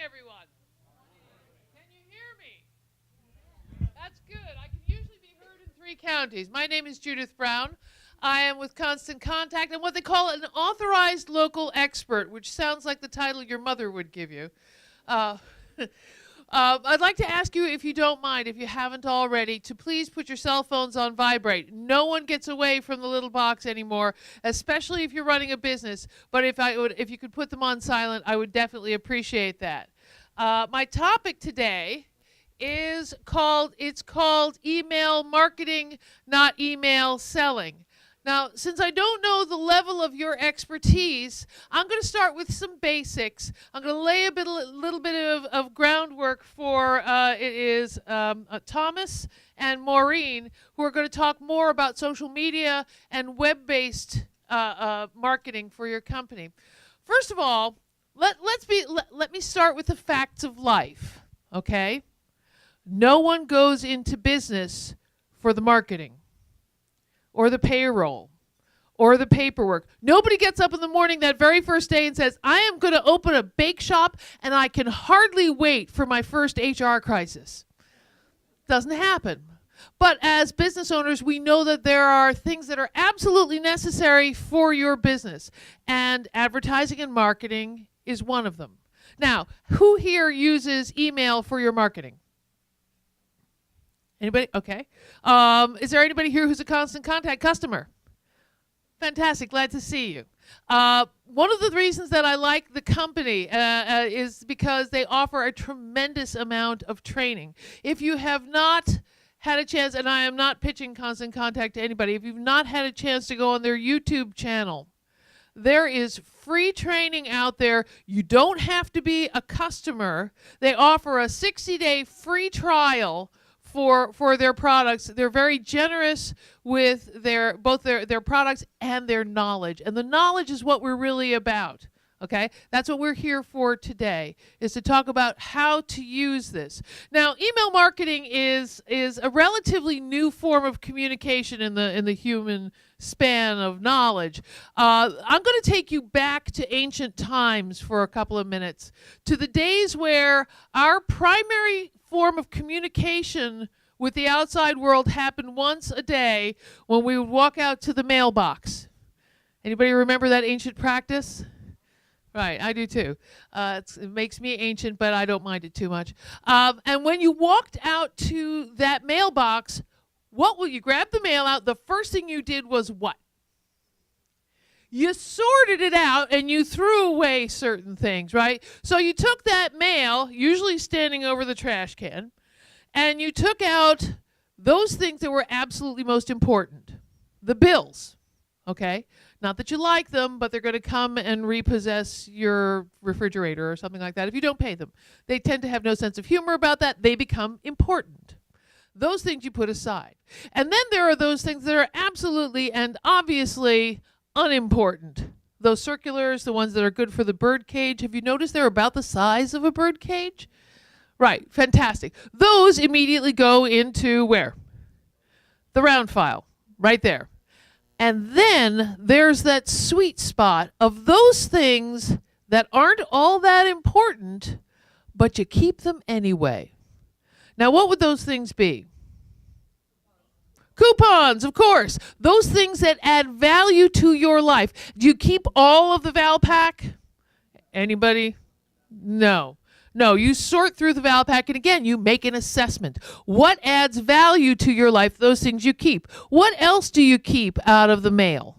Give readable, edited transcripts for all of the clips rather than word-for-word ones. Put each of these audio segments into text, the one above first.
everyone. Can you hear me? That's good. I can usually be heard in 3 counties. My name is Judith Brown. I am with Constant Contact and what they call an authorized local expert, which sounds like the title your mother would give you. I'd like to ask you, if you don't mind, if you haven't already, to please put your cell phones on vibrate. No one gets away from the little box anymore, especially if you're running a business. But if you could put them on silent, I would definitely appreciate that. My topic today is called email marketing, not email selling. Now, since I don't know the level of your expertise, I'm going to start with some basics. I'm going to lay a little bit of groundwork for Thomas and Maureen, who are going to talk more about social media and web-based marketing for your company. First of all, let me start with the facts of life, okay? No one goes into business for the marketing, or the payroll, or the paperwork. Nobody gets up in the morning that very first day and says, I am going to open a bake shop and I can hardly wait for my first HR crisis. Doesn't happen. But as business owners, we know that there are things that are absolutely necessary for your business. And advertising and marketing is one of them. Now, who here uses email for your marketing? Anybody? Okay. Is there anybody here who's a Constant Contact customer? Fantastic. Glad to see you. One of the reasons that I like the company is because they offer a tremendous amount of training. If you have not had a chance, and I am not pitching Constant Contact to anybody, if you've not had a chance to go on their YouTube channel, there is free training out there. You don't have to be a customer. They offer a 60-day free trial for their products. They're very generous with both their products and their knowledge. And the knowledge is what we're really about. Okay? That's what we're here for today, is to talk about how to use this. Now, email marketing is a relatively new form of communication in the human span of knowledge. I'm going to take you back to ancient times for a couple of minutes, to the days where our primary form of communication with the outside world happened once a day when we would walk out to the mailbox. Anybody remember that ancient practice? Right, I do too. It makes me ancient, but I don't mind it too much. And when you walked out to that mailbox, you grabbed the mail out, the first thing you did was what? You sorted it out and you threw away certain things, right? So you took that mail, usually standing over the trash can, and you took out those things that were absolutely most important. The bills, okay? Not that you like them, but they're going to come and repossess your refrigerator or something like that if you don't pay them. They tend to have no sense of humor about that. They become important. Those things you put aside. And then there are those things that are absolutely and obviously unimportant. Those circulars, the ones that are good for the bird cage, have you noticed they're about the size of a bird cage? Right, fantastic. Those immediately go into where? The round file, right there. And then there's that sweet spot of those things that aren't all that important, but you keep them anyway. Now, what would those things be? Coupons, of course. Those things that add value to your life. Do you keep all of the Valpak? Anybody? No. No, you sort through the Valpak, and again, you make an assessment. What adds value to your life? Those things you keep. What else do you keep out of the mail?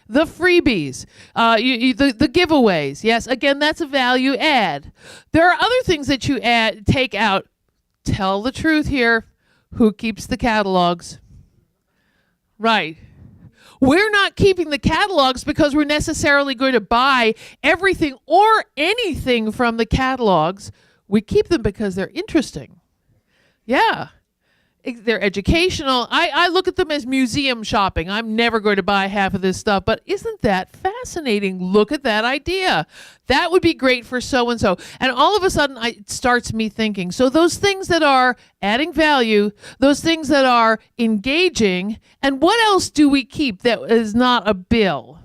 The freebies, the giveaways. Yes, again, that's a value add. There are other things that you take out. Tell the truth here. Who keeps the catalogs? Right. We're not keeping the catalogs because we're necessarily going to buy everything or anything from the catalogs. We keep them because they're interesting. Yeah. They're educational. I look at them as museum shopping. I'm never going to buy half of this stuff, but isn't that fascinating? Look at that idea. That would be great for so-and-so. And all of a sudden, it starts me thinking. So those things that are adding value, those things that are engaging, and what else do we keep that is not a bill?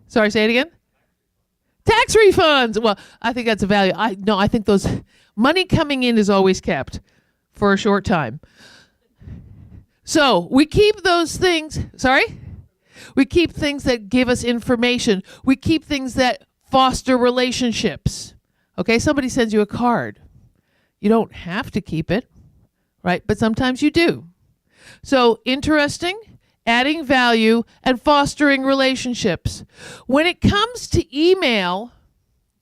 Sorry, say it again. Tax refunds. Well, I think that's a value. I think those money coming in is always kept for a short time. So we keep those things. Sorry? We keep things that give us information. We keep things that foster relationships. Okay, somebody sends you a card. You don't have to keep it, right? But sometimes you do. So interesting, adding value, and fostering relationships. When it comes to email,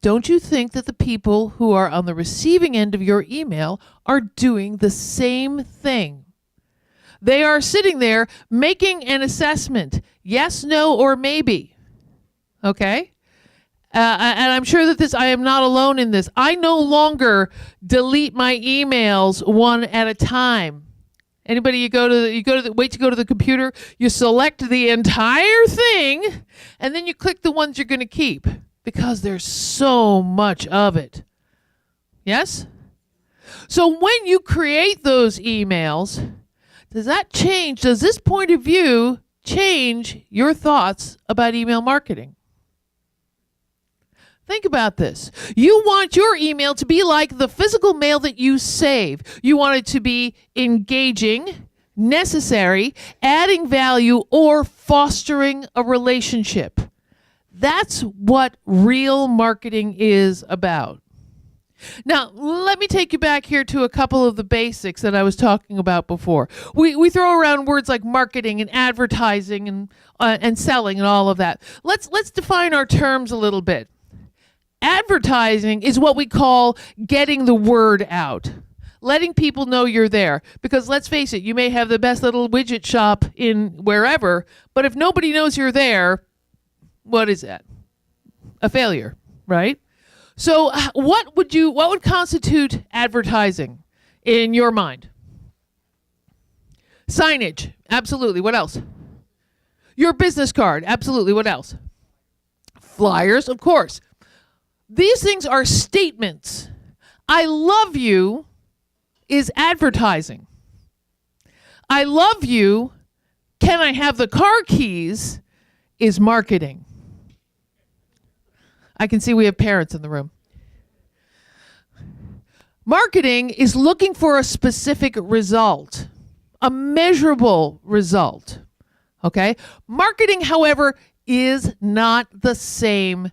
don't you think that the people who are on the receiving end of your email are doing the same thing? They are sitting there making an assessment, yes, no, or maybe. Okay? And I'm sure that I am not alone in this. I no longer delete my emails one at a time. Anybody, you go to the computer, you select the entire thing, and then you click the ones you're going to keep because there's so much of it. Yes? So when you create those emails, does this point of view change your thoughts about email marketing? Think about this. You want your email to be like the physical mail that you save. You want it to be engaging, necessary, adding value, or fostering a relationship. That's what real marketing is about. Now, let me take you back here to a couple of the basics that I was talking about before. We throw around words like marketing and advertising and selling and all of that. Let's define our terms a little bit. Advertising is what we call getting the word out, letting people know you're there. Because let's face it, you may have the best little widget shop in wherever, but if nobody knows you're there, what is that? A failure, right? So what would constitute advertising in your mind? Signage, absolutely. What else? Your business card, absolutely. What else? Flyers, of course. These things are statements. I love you is advertising. I love you, can I have the car keys, is marketing. I can see we have parents in the room. Marketing is looking for a specific result, a measurable result. Okay? Marketing, however, is not the same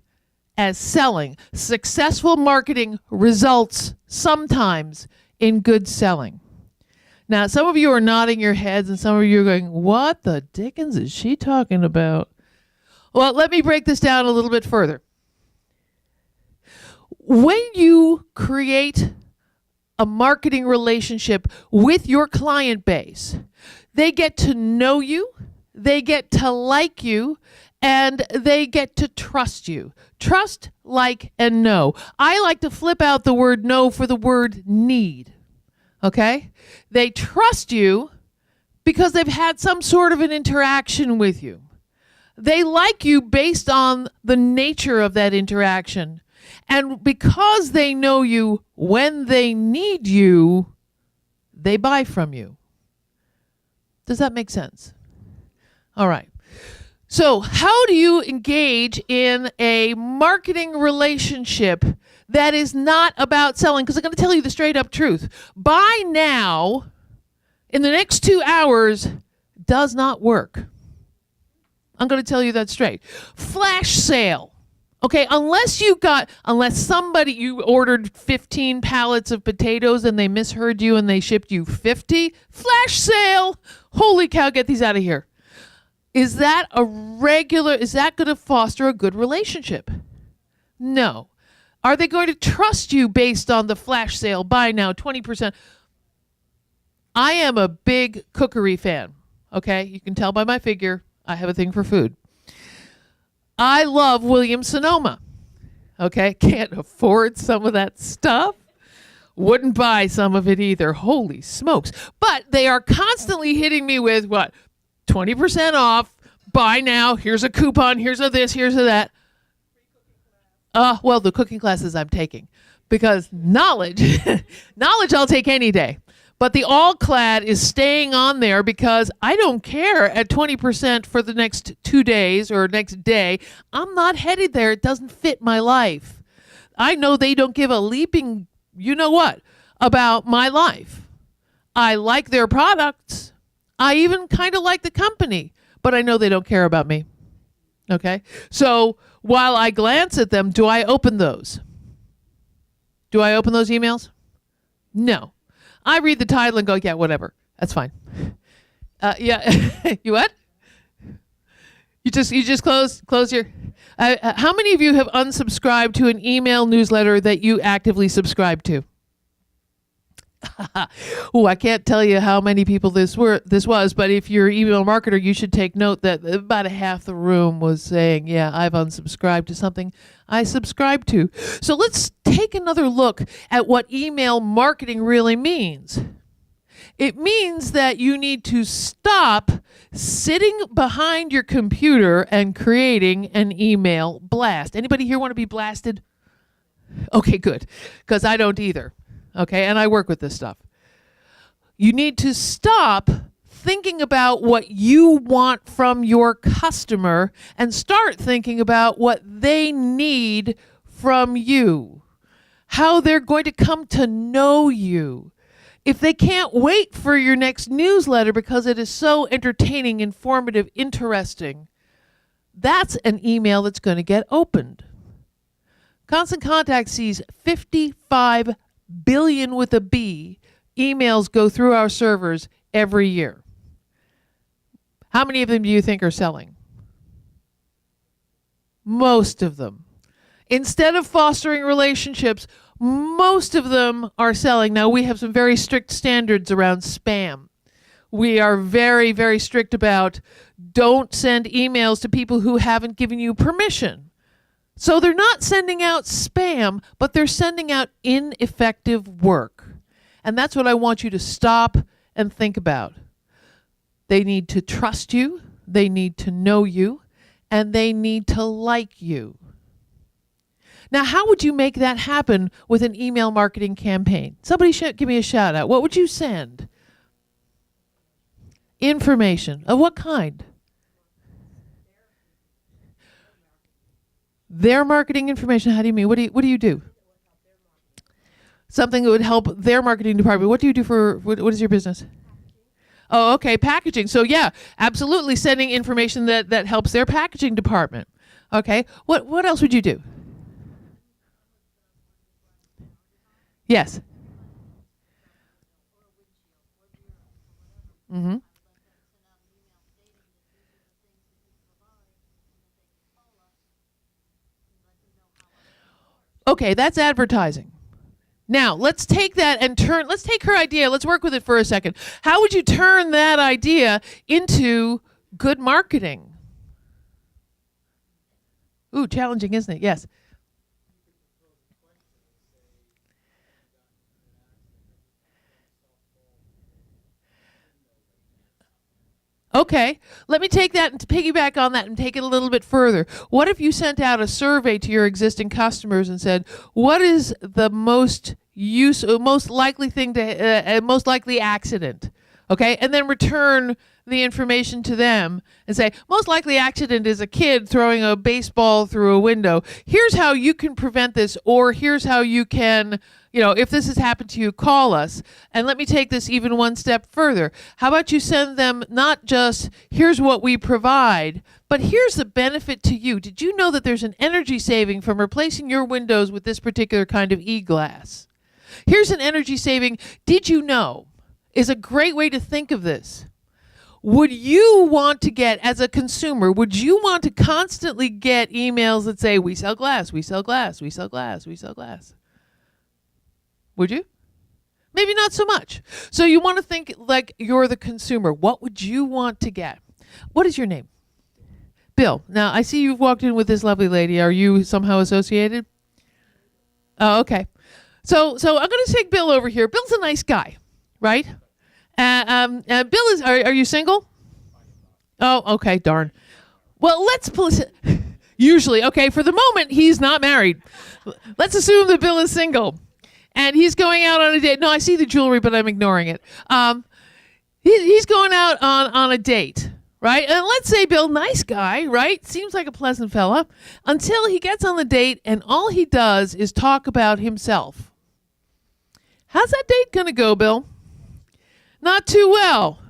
as selling. Successful marketing results sometimes in good selling. Now, some of you are nodding your heads and some of you are going, what the dickens is she talking about? Well, let me break this down a little bit further. When you create a marketing relationship with your client base, they get to know you, they get to like you, and they get to trust you. Trust, like, and know. I like to flip out the word know for the word need. Okay? They trust you because they've had some sort of an interaction with you. They like you based on the nature of that interaction. And because they know you when they need you, they buy from you. Does that make sense? All right. So how do you engage in a marketing relationship that is not about selling? Because I'm going to tell you the straight up truth. Buy now, in the next 2 hours, does not work. I'm going to tell you that straight. Flash sale. Okay, unless you ordered 15 pallets of potatoes and they misheard you and they shipped you 50, flash sale. Holy cow, get these out of here. Is that going to foster a good relationship? No. Are they going to trust you based on the flash sale? Buy now, 20%. I am a big cookery fan. Okay, you can tell by my figure, I have a thing for food. I love Williams-Sonoma. Okay, can't afford some of that stuff. Wouldn't buy some of it either. Holy smokes. But they are constantly hitting me with what? 20% off, buy now, here's a coupon, here's a this, here's a that. Well, the cooking classes I'm taking. Because knowledge I'll take any day. But the all clad is staying on there because I don't care at 20% for the next 2 days or next day. I'm not headed there. It doesn't fit my life. I know they don't give a leaping, you know what, about my life. I like their products. I even kind of like the company, but I know they don't care about me. Okay? So while I glance at them, do I open those? Do I open those emails? No. I read the title and go, yeah, whatever. That's fine. Yeah. You what? You just close your. How many of you have unsubscribed to an email newsletter that you actively subscribe to? Oh, I can't tell you how many people this was, but if you're an email marketer, you should take note that about a half the room was saying, yeah, I've unsubscribed to something I subscribe to. So let's take another look at what email marketing really means. It means that you need to stop sitting behind your computer and creating an email blast. Anybody here want to be blasted? Okay, good, because I don't either. Okay, and I work with this stuff. You need to stop thinking about what you want from your customer and start thinking about what they need from you, how they're going to come to know you. If they can't wait for your next newsletter because it is so entertaining, informative, interesting, that's an email that's going to get opened. Constant Contact sees 55 billion with a B emails go through our servers every year. How many of them do you think are selling? Most of them. Instead of fostering relationships, most of them are selling. Now, we have some very strict standards around spam. We are very, very strict about don't send emails to people who haven't given you permission. So they're not sending out spam, but they're sending out ineffective work. And that's what I want you to stop and think about. They need to trust you, they need to know you, and they need to like you. Now, how would you make that happen with an email marketing campaign? Somebody give me a shout out. What would you send? Information. Of what kind? Their marketing information. How do you mean? What do you do? Something that would help their marketing department. What do you do for, what is your business? Oh, okay, packaging. So yeah, absolutely sending information that helps their packaging department. Okay, what else would you do? Yes. Mm-hmm. Okay, that's advertising. Now, let's take that and let's take her idea, let's work with it for a second. How would you turn that idea into good marketing? Ooh, challenging, isn't it? Yes. Okay, let me take that and piggyback on that and take it a little bit further. What if you sent out a survey to your existing customers and said, what is the most likely thing to, most likely accident? Okay, and then return the information to them and say, most likely accident is a kid throwing a baseball through a window. Here's how you can prevent this, or here's how you can, if this has happened to you, call us. And let me take this even one step further. How about you send them not just, here's what we provide, but here's the benefit to you. Did you know that there's an energy saving from replacing your windows with this particular kind of e-glass? Here's an energy saving, did you know, is a great way to think of this. Would you want to get, as a consumer, would you want to constantly get emails that say, we sell glass, we sell glass, we sell glass, we sell glass? Would you? Maybe not so much. So you want to think like you're the consumer. What would you want to get? What is your name? Bill. Now, I see you've walked in with this lovely lady. Are you somehow associated? Oh, okay. So I'm going to take Bill over here. Bill's a nice guy, right? Bill is, are you single? Oh, okay, darn. Well, usually, okay, for the moment, he's not married. Let's assume that Bill is single. and he's going out on a date. No, I see the jewelry, but I'm ignoring it. He's going out on a date, right? And let's say Bill, nice guy, right? Seems like a pleasant fella, until he gets on the date and all he does is talk about himself. How's that date going to go, Bill? Not too well.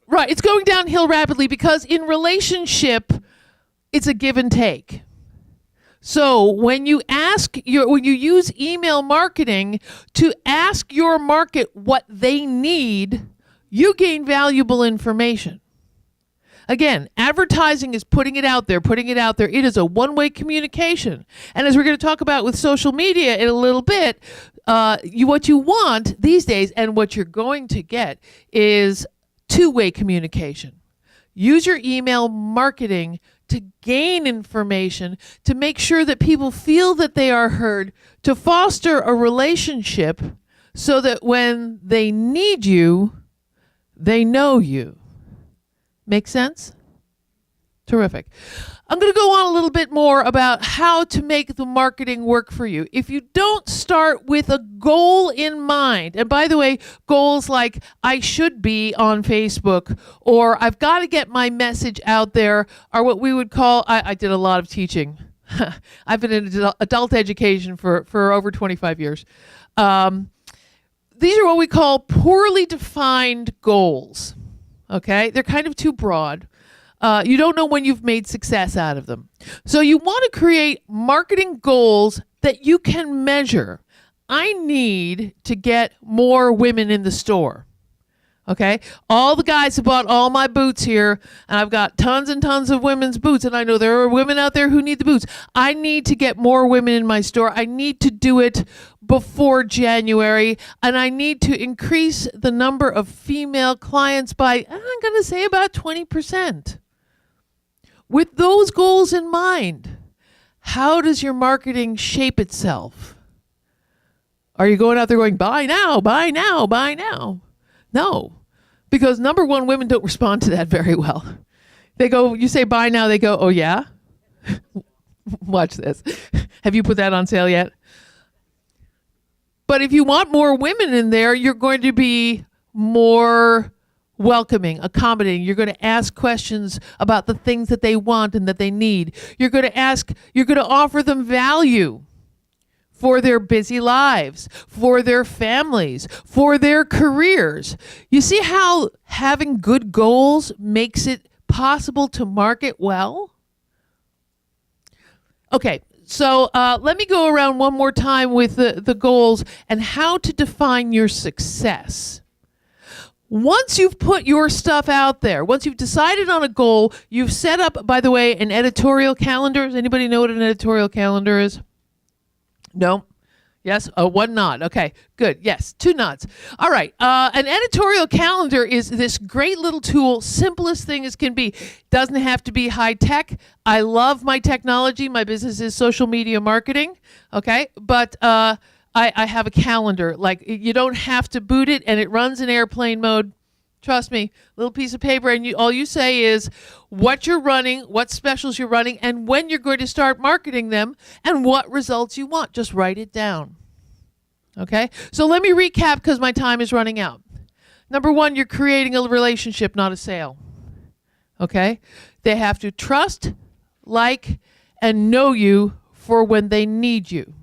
Right, it's going downhill rapidly because in relationship, it's a give and take. So when you use email marketing to ask your market what they need, you gain valuable information. Again, advertising is putting it out there. It is a one-way communication. And as we're going to talk about with social media in a little bit, what you want these days and what you're going to get is two-way communication. Use your email marketing to gain information, to make sure that people feel that they are heard, to foster a relationship so that when they need you, they know you. Make sense? Terrific. I'm going to go on a little bit more about how to make the marketing work for you. If you don't start with a goal in mind, and by the way, goals like I should be on Facebook or I've got to get my message out there are what we would call, I did a lot of teaching. I've been in adult education for over 25 years. These are what we call poorly defined goals. Okay? They're kind of too broad. You don't know when you've made success out of them. So you want to create marketing goals that you can measure. I need to get more women in the store. Okay? All the guys have bought all my boots here, and I've got tons and tons of women's boots, and I know there are women out there who need the boots. I need to get more women in my store. I need to do it before January, and I need to increase the number of female clients by, I'm going to say, about 20%. With those goals in mind, how does your marketing shape itself? Are you going out there going, buy now, buy now, buy now? No, because number one, women don't respond to that very well. They go, you say buy now, they go, oh yeah? Watch this. Have you put that on sale yet? But if you want more women in there, you're going to be more welcoming, accommodating. You're going to ask questions about the things that they want and that they need. You're going to offer them value for their busy lives, for their families, for their careers. You see how having good goals makes it possible to market well? Okay, so let me go around one more time with the goals and how to define your success. Once you've put your stuff out there, once you've decided on a goal, you've set up, by the way, an editorial calendar. Does anybody know what an editorial calendar is? No? Yes? Oh, one nod. Okay, good. Yes, two nods. All right. An editorial calendar is this great little tool, simplest thing as can be. Doesn't have to be high tech. I love my technology. My business is social media marketing. Okay, but I have a calendar. Like, you don't have to boot it, and it runs in airplane mode. Trust me, little piece of paper, and all you say is what you're running, what specials you're running, and when you're going to start marketing them, and what results you want. Just write it down. Okay? So let me recap because my time is running out. Number one, you're creating a relationship, not a sale. Okay? They have to trust, like, and know you for when they need you.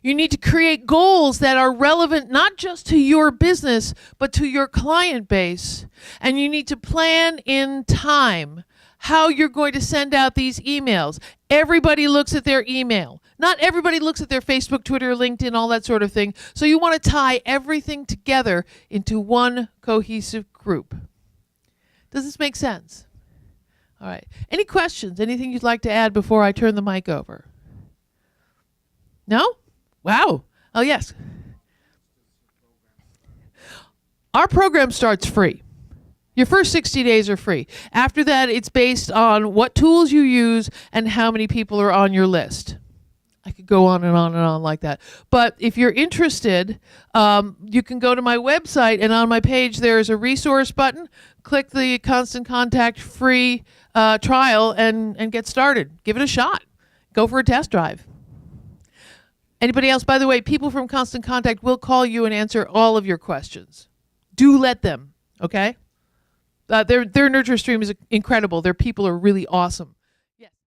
You need to create goals that are relevant not just to your business, but to your client base. And you need to plan in time how you're going to send out these emails. Everybody looks at their email. Not everybody looks at their Facebook, Twitter, LinkedIn, all that sort of thing. So you want to tie everything together into one cohesive group. Does this make sense? All right. Any questions? Anything you'd like to add before I turn the mic over? No? Wow. Oh, yes. Our program starts free. Your first 60 days are free. After that, it's based on what tools you use and how many people are on your list. I could go on and on and on like that. But if you're interested, you can go to my website, and on my page there's a resource button. Click the Constant Contact free trial and get started. Give it a shot. Go for a test drive. Anybody else? By the way, people from Constant Contact will call you and answer all of your questions. Do let them, okay? Their nurture stream is incredible. Their people are really awesome.